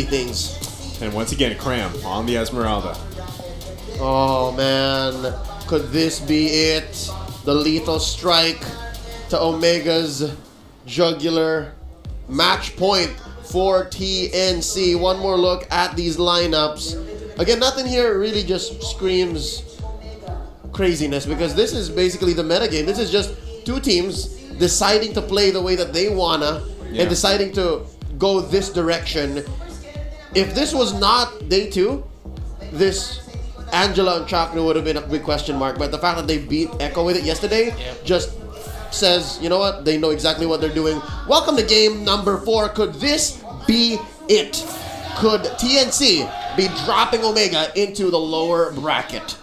things. And once again, Cram on the Esmeralda. Oh man, could this be it? The lethal strike to Omega's jugular. Match point for TNC. One more look at these lineups. Again, nothing here really just screams craziness because this is basically the metagame. This is just two teams deciding to play the way that they wanna and deciding to go this direction. If this was not day two, this Angela and Chaknu would have been a big question mark. But the fact that they beat Echo with it yesterday just says, you know what? They know exactly what they're doing. Welcome to game number 4. Could this be it? Could TNC be dropping Omega into the lower bracket?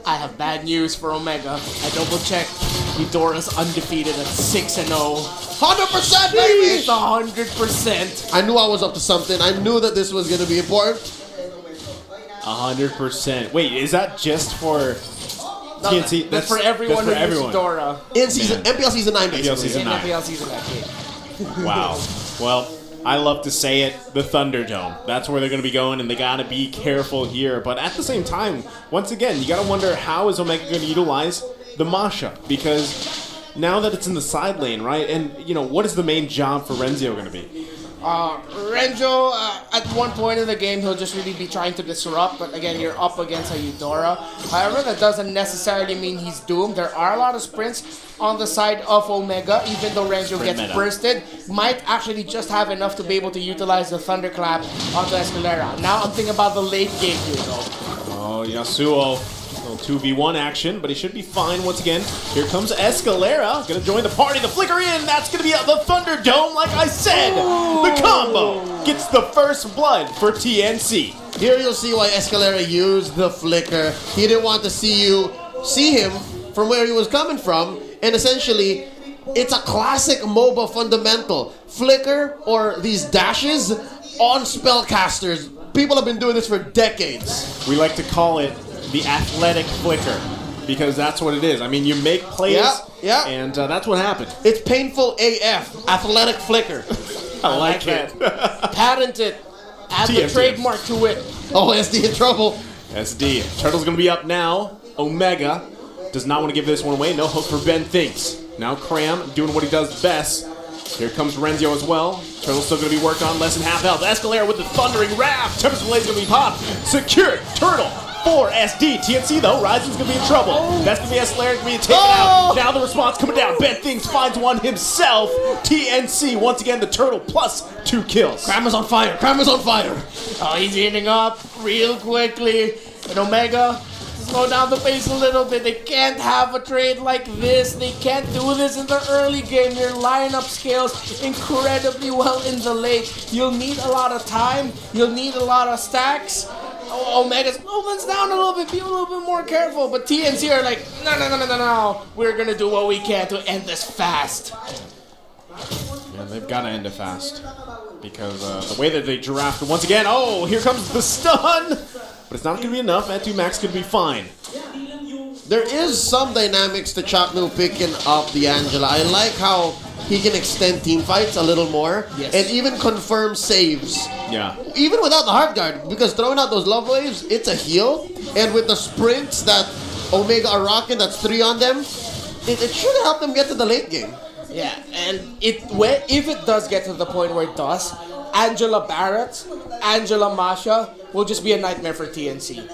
I have bad news for Omega. I double-checked. Eudora's undefeated at 6-0. 100%, baby! It's 100%. I knew I was up to something. I knew that this was going to be important. 100%. Wait, is that just for TNC? That's for everyone who uses Eudora. In season, MPL Season 9, basically. MPL Season 9. MPL Season 9. Wow. Well, I love to say it, the Thunderdome. That's where they're going to be going, and they got to be careful here. But at the same time, once again, you got to wonder, how is Omega going to utilize the Masha? Because now that it's in the side lane, right? And, you know, what is the main job for Renzio going to be? Renzo, at one point in the game, he'll just really be trying to disrupt, but again, you're up against a Eudora. However, that doesn't necessarily mean he's doomed. There are a lot of sprints on the side of Omega, even though Renzo gets bursted, might actually just have enough to be able to utilize the Thunderclap onto Escalera. Now I'm thinking about the late game here, though. Oh, Yasuo. Little 2v1 action, but he should be fine once again. Here comes Escalera, gonna join the party. The flicker in, that's gonna be the Thunderdome, like I said. The combo gets the first blood for TNC. Here you'll see why Escalera used the flicker. He didn't want to see him from where he was coming from, and essentially, it's a classic MOBA fundamental. Flicker or these dashes on spellcasters. People have been doing this for decades. We like to call it the athletic flicker, because that's what it is. I mean, you make plays, and that's what happened. It's painful AF, athletic flicker. I like it. Patent it. Add the trademark to it. Oh, SD in trouble. SD. Turtle's going to be up now. Omega does not want to give this one away. No hook for Ben Thinks. Now Cram doing what he does best. Here comes Renzio as well. Turtle's still going to be worked on. Less than half health. Escalera with the thundering raft. Tempest Blade's going to be popped. Secured. Turtle. For SD. TNC, though, Ryzen's going to be in trouble. That's going to be Escalera going to be taken out. Now the response coming down. Ben Things finds one himself. TNC, once again, the Turtle plus 2 kills. Cram is on fire. Cram is on fire. Oh, he's heating up real quickly. And Omega, slow down the pace a little bit. They can't have a trade like this. They can't do this in the early game. Your lineup scales incredibly well in the late. You'll need a lot of time. You'll need a lot of stacks. Omega's movement's down a little bit. Be a little bit more careful. But TNC are like, no. We're going to do what we can to end this fast. Yeah, they've got to end it fast. Because the way that they drafted, once again, here comes the stun. But it's not going to be enough. That 2 max could be fine. There is some dynamics to Chaknu picking up the Angela. I like how he can extend team fights a little more and even confirm saves. Yeah. Even without the hard guard, because throwing out those love waves, it's a heal. And with the sprints that Omega are rocking, that's 3 on them, it should help them get to the late game. Yeah, and if it does get to the point where it does, Angela Barrett, Angela Masha will just be a nightmare for TNC.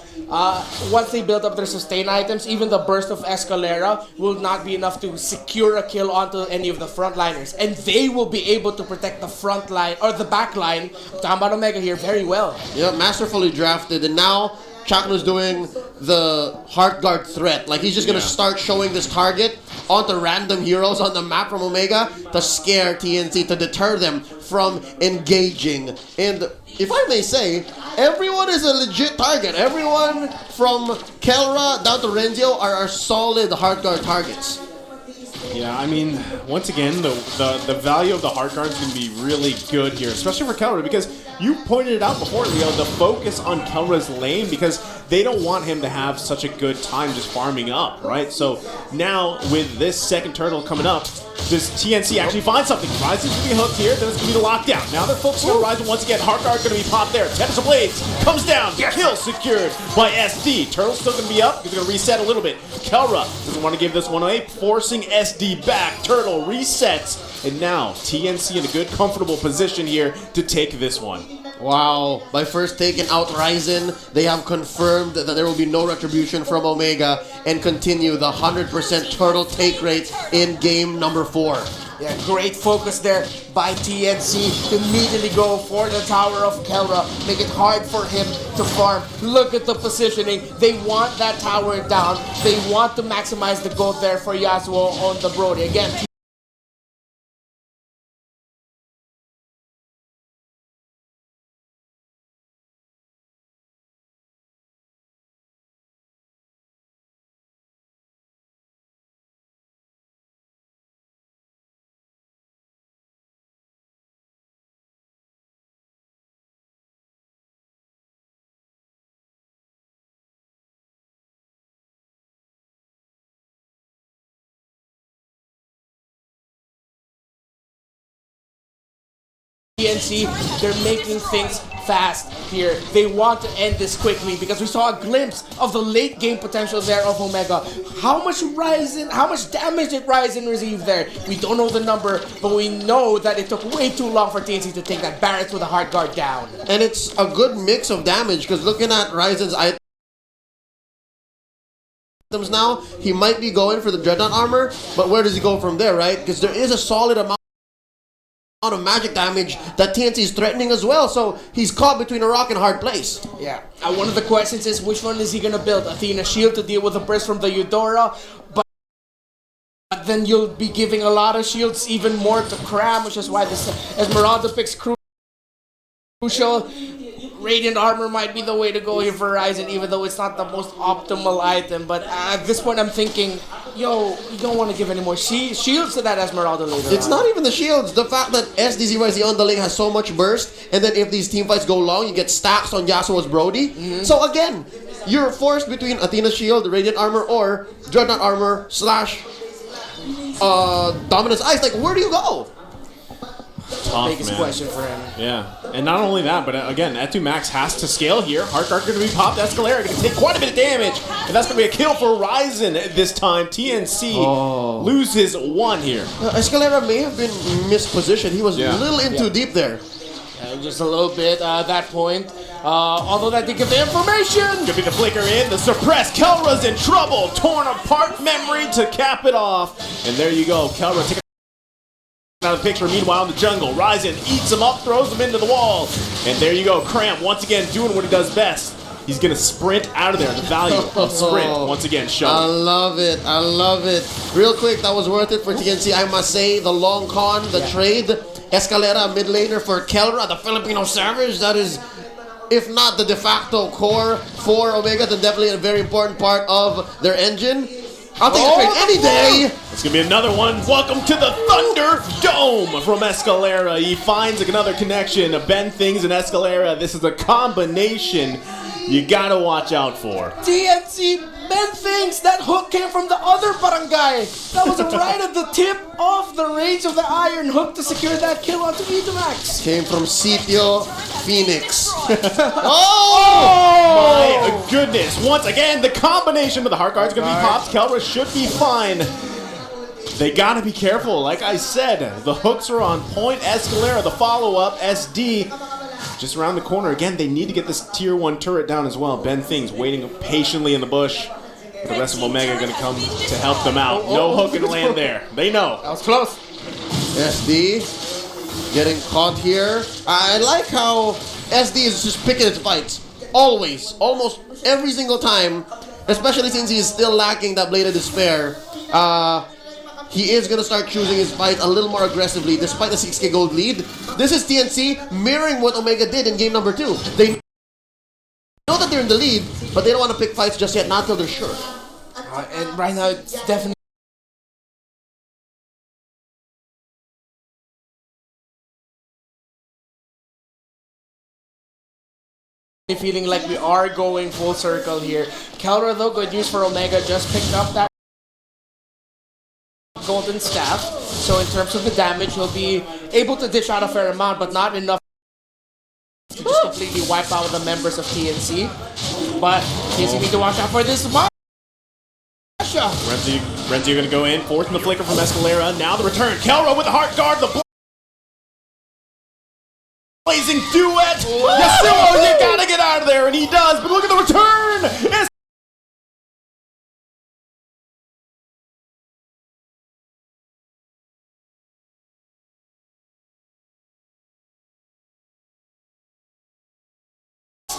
Once they build up their sustain items, even the burst of Escalera will not be enough to secure a kill onto any of the frontliners. And they will be able to protect the front line, or the back line, talking about Omega here, very well. Yeah, masterfully drafted. And now Chaknu's doing the heart guard threat. Like, he's just going to start showing this target onto random heroes on the map from Omega to scare TNC, to deter them from engaging. And if I may say, everyone is a legit target. Everyone from Kelra down to Renzio are solid hard guard targets. Yeah, I mean, once again, the value of the hard guard is going to be really good here, especially for Kelra, because you pointed it out before, Leo, the focus on Kelra's lane, because they don't want him to have such a good time just farming up, right? So now with this second turtle coming up, does TNC actually find something? Ryzen's going to be hooked here, then it's going to be the lockdown. Now they're focusing on Ryzen once again. Heartguard going to be popped there. Tempest of Blades comes down. Kill secured by SD. Turtle's still going to be up. He's going to reset a little bit. Kelra doesn't want to give this one away, forcing SD back. Turtle resets. And now TNC in a good, comfortable position here to take this one. Wow, by first taking out Ryzen, they have confirmed that there will be no retribution from Omega and continue the 100% turtle take rate in game number 4. Yeah, great focus there by TNC to immediately go for the tower of Kelra, make it hard for him to farm. Look at the positioning. They want that tower down. They want to maximize the gold there for Yasuo on the Brody. Again, TNC, they're making things fast here. They want to end this quickly because we saw a glimpse of the late game potential there of Omega. How much damage did Ryzen receive there? We don't know the number, but we know that it took way too long for TNC to take that Barrett with a hard guard down. And it's a good mix of damage because looking at Ryzen's items now, he might be going for the Dreadnought armor, but where does he go from there, right? Because there is a solid amount of magic damage that TNC is threatening as well, so he's caught between a rock and a hard place. Yeah, one of the questions is which one is he gonna build? Athena shield to deal with the burst from the Eudora, but then you'll be giving a lot of shields even more to Cram, which is why this Esmeralda picks crucial. Radiant armor might be the way to go here for Ryzen, even though it's not the most optimal item. But at this point, I'm thinking, yo, you don't want to give any more shields to that Esmeralda later. It's not even the shields. The fact that SDZYZ on the lane has so much burst, and then if these team fights go long, you get stacks on Yasuo's Brody. So again, you're forced between Athena's shield, Radiant armor, or Dreadnought armor slash Dominance Ice. Like, where do you go? Tough, Biggest man. question for him. Yeah, and not only that, but again, Etu Max has to scale here. Heartguard going to be popped. Escalera going to take quite a bit of damage, and that's going to be a kill for Ryzen this time. TNC loses one here. Escalera may have been mispositioned. He was a little in too deep there. Just a little bit at that point. Although that did give the information. Going to be the flicker in, the suppressed. Kelra's in trouble. Torn apart memory to cap it off. And there you go. Kelra take out of the picture. Meanwhile, in the jungle, Ryzen eats him up, throws him into the wall. And there you go. Cramp once again doing what he does best. He's going to sprint out of there. The value of sprint once again shown. I love it. I love it. Real quick, that was worth it for TNC. I must say, the long con, the trade, Escalera mid laner for Kelra, the Filipino Savage. That is, if not the de facto core for Omega, then definitely a very important part of their engine. I'll take a trade any day. It's going to be another one. Welcome to the Thunder Dome from Escalera. He finds another connection of Ben Things and Escalera. This is a combination you got to watch out for. TNC, Ben thinks that hook came from the other barangay. That was right at the tip of the range of the iron hook to secure that kill onto Max. Came from Sitio Phoenix. My goodness. Once again, the combination of the heart guard's going to be popped. Kelra should be fine. They got to be careful. Like I said, the hooks are on point. Escalera, the follow-up. SD, just around the corner. Again, they need to get this tier 1 turret down as well. Ben Things waiting patiently in the bush. The rest of Omega are going to come to help them out. No hook and land there. They know. That was close. SD getting caught here. I like how SD is just picking his fights. Always. Almost every single time. Especially since he is still lacking that Blade of Despair. He is going to start choosing his fight a little more aggressively despite the 6k gold lead. This is TNC mirroring what Omega did in game number 2. They know that they're in the lead, but they don't want to pick fights just yet, not until they're sure. And right now, it's definitely feeling like we are going full circle here. Kelra, though, good news for Omega, just picked up that golden staff. So in terms of the damage, he'll be able to dish out a fair amount, but not enough to just completely wipe out the members of TNC. But TNC need to watch out for this Masha. Renzi going to go in. Fourth in the flicker from Escalera. Now the return. Kelra with the heart guard. The blazing duet. Yasuo, you gotta get out of there, and he does. But look at the return.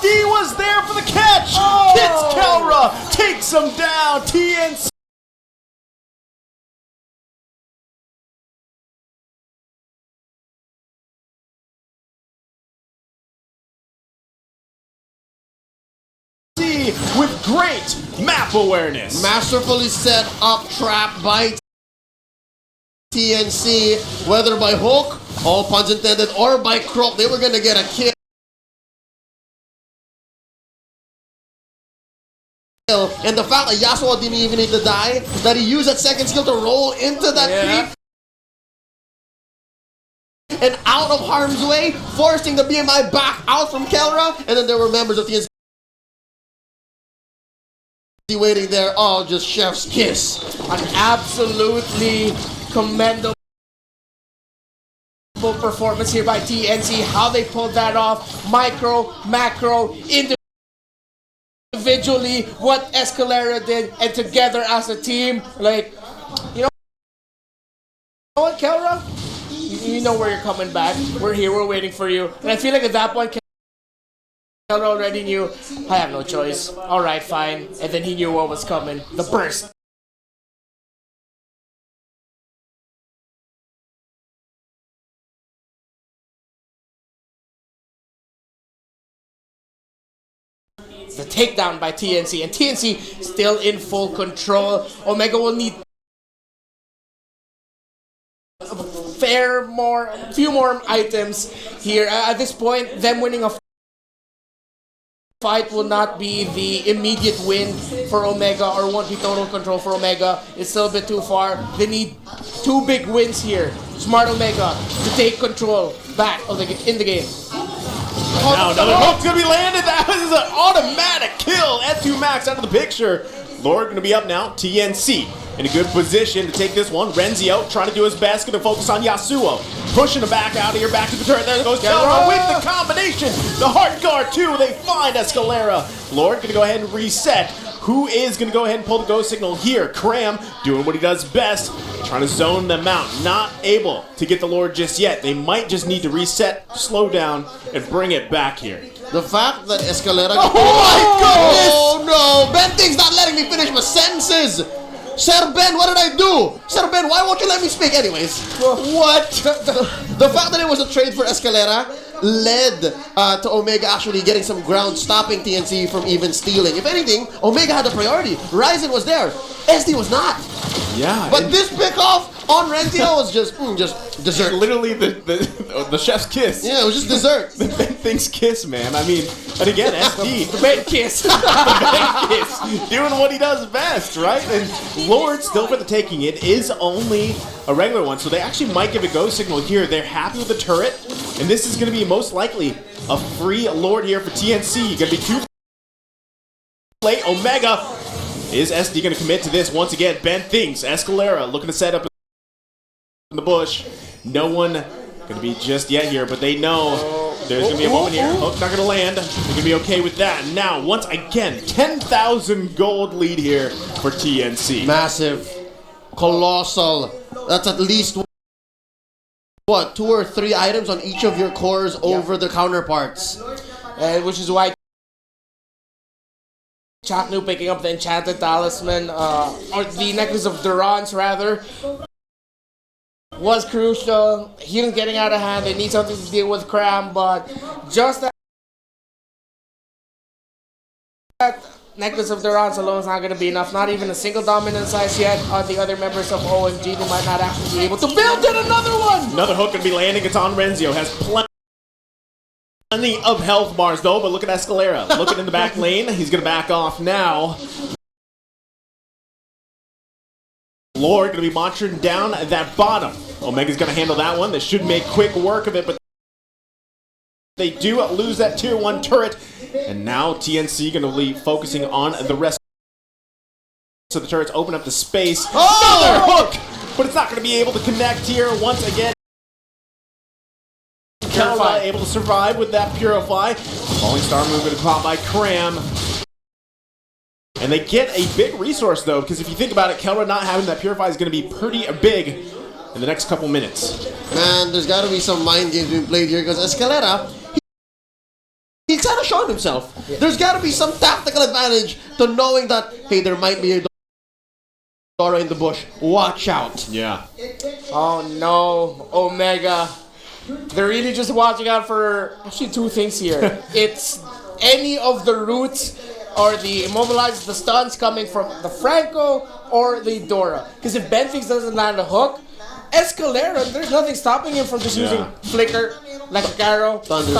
He was there for the catch. Hits Kelra. Takes him down. TNC. With great map awareness. Masterfully set up trap by TNC, whether by hook, all puns intended, or by croak, they were gonna get a kill. And the fact that Yasuo didn't even need to die, that he used that second skill to roll into that creep and out of harm's way, forcing the BMI back out from Kelra, and then there were members of TNC waiting there. Oh, just chef's kiss. An absolutely commendable performance here by TNC. How they pulled that off. Micro, macro, individually, what Escalera did, and together as a team. Like, you know what, Kelra? You know where you're coming back. We're here, we're waiting for you. And I feel like at that point, Kelra already knew, I have no choice. Alright, fine. And then he knew what was coming. The burst. The takedown by TNC, and TNC still in full control. Omega will need a few more items here. At this point, them winning a fight will not be the immediate win for Omega, or won't be total control for Omega. It's still a bit too far. They need two big wins here. Smart Omega to take control back in the game. Now another hook's gonna be landed. That was an automatic kill. S2 Max out of the picture. Lord gonna be up now. TNC in a good position to take this one. Renzio trying to do his best. Gonna focus on Yasuo. Pushing him back out of here. Back to the turret. There goes Kelra with the combination. The heart guard too. They find Escalera. Lord gonna go ahead and reset. Who is going to go ahead and pull the go signal here? Cram doing what he does best, trying to zone them out. Not able to get the Lord just yet. They might just need to reset, slow down, and bring it back here. The fact that Escalera... Oh my goodness! Oh no! Ben Thing's not letting me finish my sentences! Sir Ben, what did I do? Sir Ben, why won't you let me speak anyways? What? The fact that it was a trade for Escalera led to Omega actually getting some ground, stopping TNC from even stealing. If anything, Omega had the priority. Ryzen was there. SD was not. Yeah. But this pickoff on Renzio was just dessert. Literally the chef's kiss. Yeah, it was just dessert. The Ben Thing's kiss, man. I mean, and again, SD. The Ben kiss. The Ben kiss. Doing what he does best, right? And Lord still for the taking. It is only a regular one, so they actually might give a go signal here. They're happy with the turret, and this is going to be most likely a free Lord here for TNC. Going to be too late. Omega. Is SD going to commit to this once again? Ben thinks. Escalera looking to set up in the bush. No one going to be just yet here, but they know there's going to be a moment here. Hook not going to land. They're going to be okay with that. Now, once again, 10,000 gold lead here for TNC. Massive. Colossal. That's at least, what, 2 or 3 items on each of your cores over the counterparts. Which is why Chaknu picking up the Enchanted Talisman, or the Necklace of Durance rather, was crucial. Healing getting out of hand. They need something to deal with Cram, but just that Necklace of Durance alone is not going to be enough. Not even a single dominant size yet on the other members of OMG. They might not actually be able to build it. Another one! Another hook going to be landing. It's on Renzio. Has plenty Plenty of health bars though, but look at Escalera. Looking in the back lane, he's gonna back off now. Lord gonna be monitoring down that bottom. Omega's gonna handle that one. They should make quick work of it, but they do lose that tier 1 turret. And now TNC gonna be focusing on the rest. So the turrets open up the space. Another hook! But it's not gonna be able to connect here once again. Kelra able to survive with that Purify. Falling Star move going to caught by Cram. And they get a big resource though, because if you think about it, Kelra not having that Purify is going to be pretty big in the next couple minutes. Man, there's got to be some mind games being played here because Escalera, he's kind of showing himself. Yeah. There's got to be some tactical advantage to knowing that, hey, there might be a Dora in the bush. Watch out. Yeah. Oh no, Omega. They're really just watching out for actually 2 things here. It's any of the roots or the immobilized, the stuns coming from the Franco or the Dora. Because if Benthinx doesn't land a hook, Escalera, there's nothing stopping him from just using Flicker, like a Garo, Thunder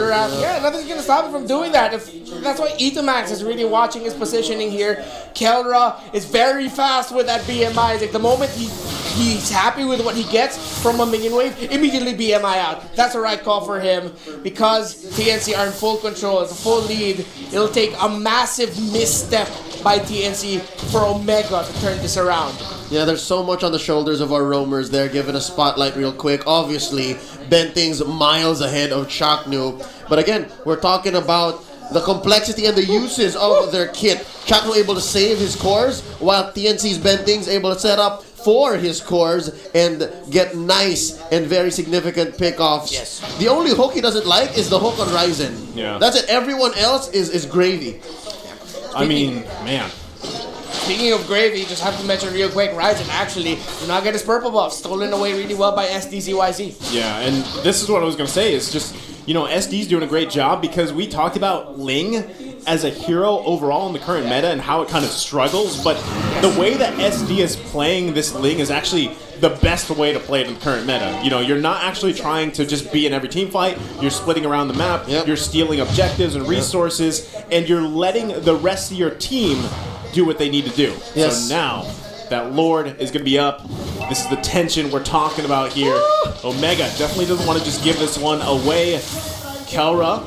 Wrath. Yeah, nothing's gonna stop him from doing that. That's why Etomax is really watching his positioning here. Kelra is very fast with that BMI. Like the moment he's happy with what he gets from a minion wave, immediately BMI out. That's the right call for him because TNC are in full control. It's a full lead. It'll take a massive misstep by TNC for Omega to turn this around. Yeah, there's so much on the shoulders of our roamers there, given a spotlight real quick. Obviously, Benthinx miles ahead of Chaknu. But again, we're talking about the complexity and the uses of their kit. Chaknu able to save his cores, while TNC's Benthinx able to set up for his cores and get nice and very significant pickoffs. Yes. The only hook he doesn't like is the hook on Ryzen. Yeah. That's it. Everyone else is gravy. I mean, man. Speaking of gravy, just have to mention real quick, Ryzen actually did not get his purple buff, stolen away really well by SDZYZ. Yeah, and this is what I was going to say, is just, you know, SD's doing a great job because we talked about Ling as a hero overall in the current meta and how it kind of struggles, but the way that SD is playing this Ling is actually the best way to play it in the current meta. You know, you're not actually trying to just be in every team fight, you're splitting around the map, you're stealing objectives and resources, and you're letting the rest of your team do what they need to do. Yes. So now that Lord is going to be up, this is the tension we're talking about here. Omega definitely doesn't want to just give this one away. Kelra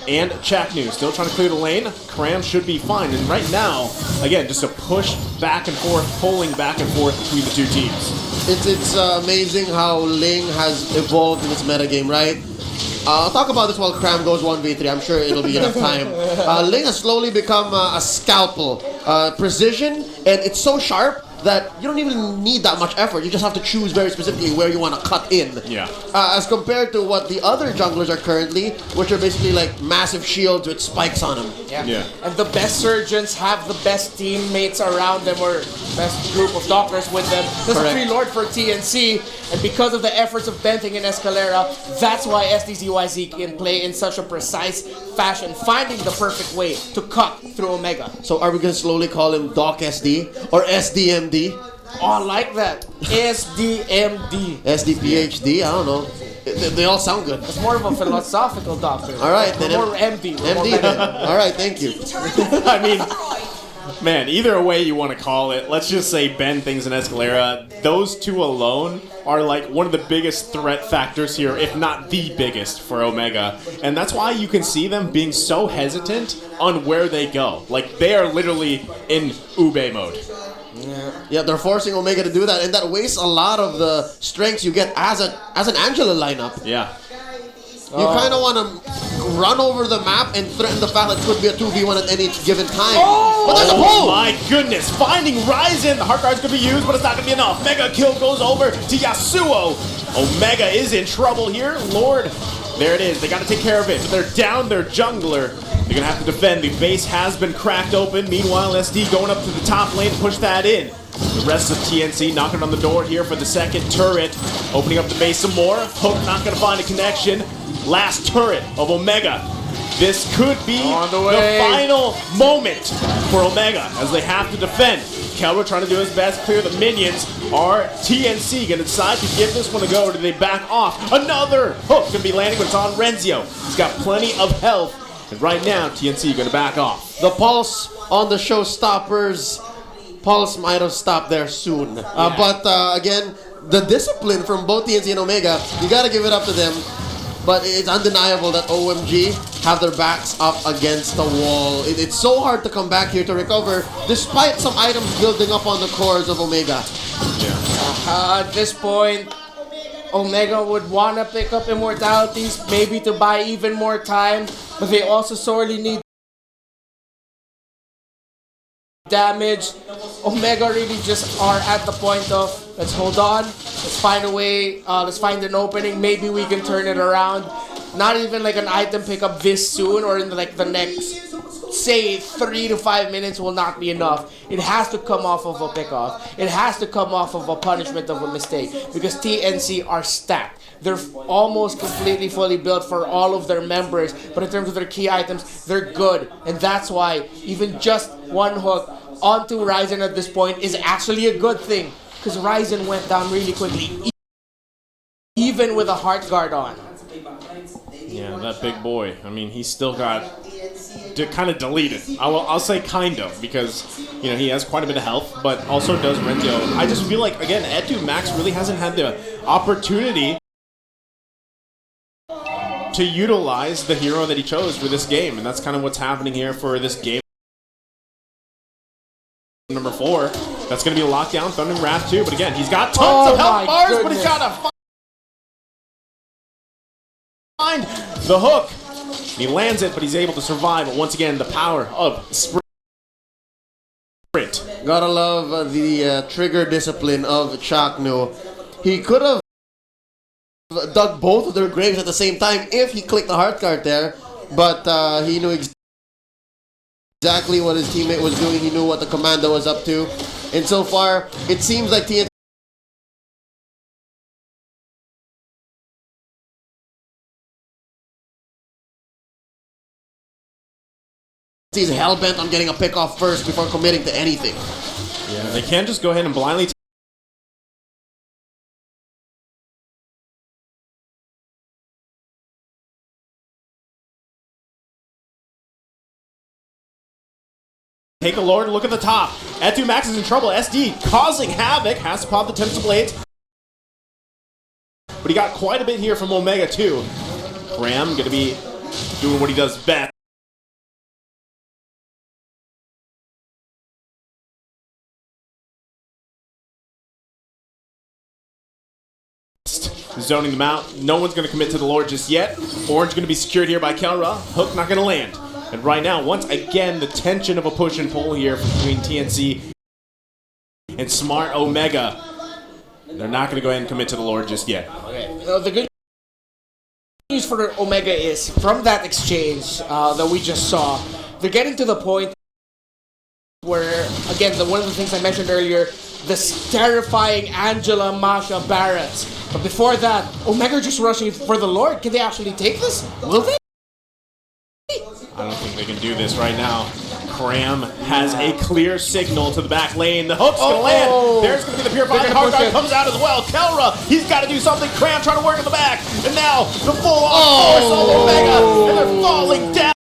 and Chaknu still trying to clear the lane. Cram should be fine. And right now, again, just a push back and forth, pulling back and forth between the two teams. It's amazing how Ling has evolved in this metagame, right? I'll talk about this while Cram goes 1v3. I'm sure it'll be enough time. Ling has slowly become a scalpel. Precision, and it's so sharp that you don't even need that much effort. You just have to choose very specifically where you want to cut in. Yeah. As compared to what the other junglers are currently, which are basically like massive shields with spikes on them. Yeah. And the best surgeons have the best teammates around them, or best group of doctors with them. There's a free Lord for TNC, and because of the efforts of Benthinx and Escalera, that's why SDZYZ can play in such a precise fashion, finding the perfect way to cut through Omega. So are we going to slowly call him Doc SD or SDMD? Oh, I like that. SDMD. SDPHD? I don't know. They all sound good. It's more of a philosophical doctor. All right, then. More MD. MD then. All right, thank you. I mean, man, either way you want to call it, let's just say Benthinx and Escalera, those two alone are like one of the biggest threat factors here, if not the biggest for Omega. And that's why you can see them being so hesitant on where they go. Like, they are literally in Ube mode. Yeah, they're forcing Omega to do that, and that wastes a lot of the strengths you get as an Angela lineup. Yeah. You kind of want to run over the map and threaten the fact that it could be a 2v1 at any given time. But there's a pull! My goodness, finding Ryzen. The Heart Guard's going to be used, but it's not going to be enough. Mega kill goes over to Yasuo. Omega is in trouble here. Lord, there it is. They got to take care of it. But they're down their jungler. They're going to have to defend. The base has been cracked open. Meanwhile, SD going up to the top lane to push that in. The rest of TNC knocking on the door here for the second turret. Opening up the base some more. Hook not going to find a connection. Last turret of Omega. this could be the final moment for Omega as they have to defend. Kelra trying to do his best, clear the minions. Are TNC going to decide to give this one a go, or do they back off? Another hook going to be landing, but it's on Renzio. He's got plenty of health, and right now TNC going to back off. The pulse on the showstoppers. Pulse might have stopped there soon. But again, the discipline from both TNC and Omega, you got to give it up to them. But it's undeniable that OMG have their backs up against the wall. It's so hard to come back here to recover, despite some items building up on the cores of Omega. At this point, Omega would want to pick up immortalities, maybe to buy even more time, but they also sorely need damage. Omega really just are at the point of, let's hold on, let's find a way, let's find an opening, maybe we can turn it around. Not even like an item pickup this soon or in like the next, say, 3 to 5 minutes will not be enough. It has to come off of a pickoff. It has to come off of a punishment of a mistake, because TNC are stacked. They're almost completely fully built for all of their members, but in terms of their key items, they're good. And that's why even just one hook onto Ryzen at this point is actually a good thing, because Ryzen went down really quickly, even with a heart guard on. Yeah, that big boy. I mean, he's still got kind of deleted. I'll say kind of, because he has quite a bit of health, but also does Renzio. I just feel like, again, Edu Max really hasn't had the opportunity to utilize the hero that he chose for this game, and that's kind of what's happening here for this game. Number 4, that's going to be a lockdown, Thunder and Wrath too, but again, he's got tons of health bars, but he's got to find the hook. He lands it, but he's able to survive. But once again, the power of sprint. Gotta love the trigger discipline of Chakno. He could have dug both of their graves at the same time if he clicked the heart card there, but he knew exactly what his teammate was doing. He knew what the commander was up to, and so far it seems like TNC is hell-bent on getting a pick off first before committing to anything. Yeah, they can't just go ahead and blindly take a Lord, look at the top. Edu Max is in trouble. SD causing havoc. Has to pop the Tensor Blades. But he got quite a bit here from Omega too. Graham going to be doing what he does best. Zoning them out. No one's going to commit to the Lord just yet. Orange going to be secured here by Kelra. Hook not going to land. And right now, once again, the tension of a push and pull here between TNC and Smart Omega. They're not going to go ahead and commit to the Lord just yet. Okay. The good news for Omega is, from that exchange that we just saw, they're getting to the point where, again, one of the things I mentioned earlier, this terrifying Angela Masha Barrett. But before that, Omega just rushing for the Lord. Can they actually take this? Will they? I don't think they can do this right now. Cram has a clear signal to the back lane. The hook's going to land. There's going to be the Purified. The hard guard comes out as well. Kelra, he's got to do something. Cram trying to work in the back. And now the full-on force of Omega. And they're falling down.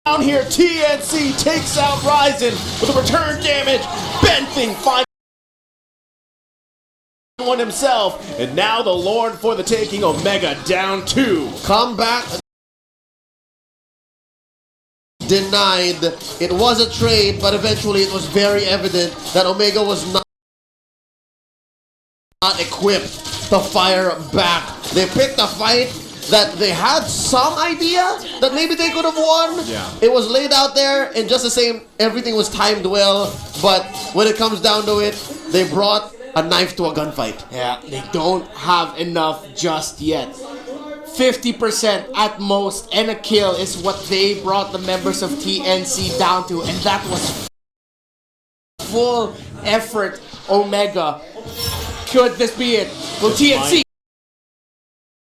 Down here, TNC takes out Ryzen with a return damage. Benthing finds one himself. And now the Lord for the taking. Omega down 2. Come back. Denied. It was a trade, but eventually it was very evident that Omega was not equipped to fire back. They picked a fight that they had some idea that maybe they could have won. Yeah. It was laid out there, and just the same, everything was timed well, but when it comes down to it, they brought a knife to a gunfight. Yeah, they don't have enough just yet. 50% at most and a kill is what they brought the members of TNC down to, and that was full effort. Omega, could this be it? Will TNC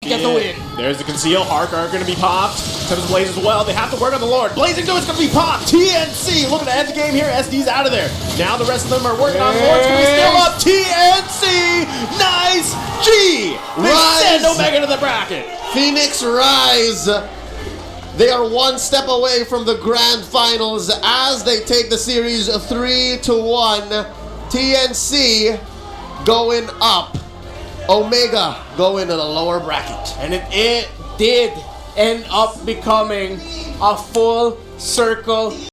get the win? There's the conceal. Hark are going to be popped. Tempest Blaze as well. They have to work on the Lord. Blazing Dew is going to be popped. TNC looking to end the game here. SD's out of there. Now the rest of them are working on Lord's going to be still up. TNC. Nice. G. They Rise. send Omega to the bracket. Phoenix Rise. They are one step away from the grand finals as they take the series 3-1. TNC going up. Omega going to the lower bracket. And it did end up becoming a full circle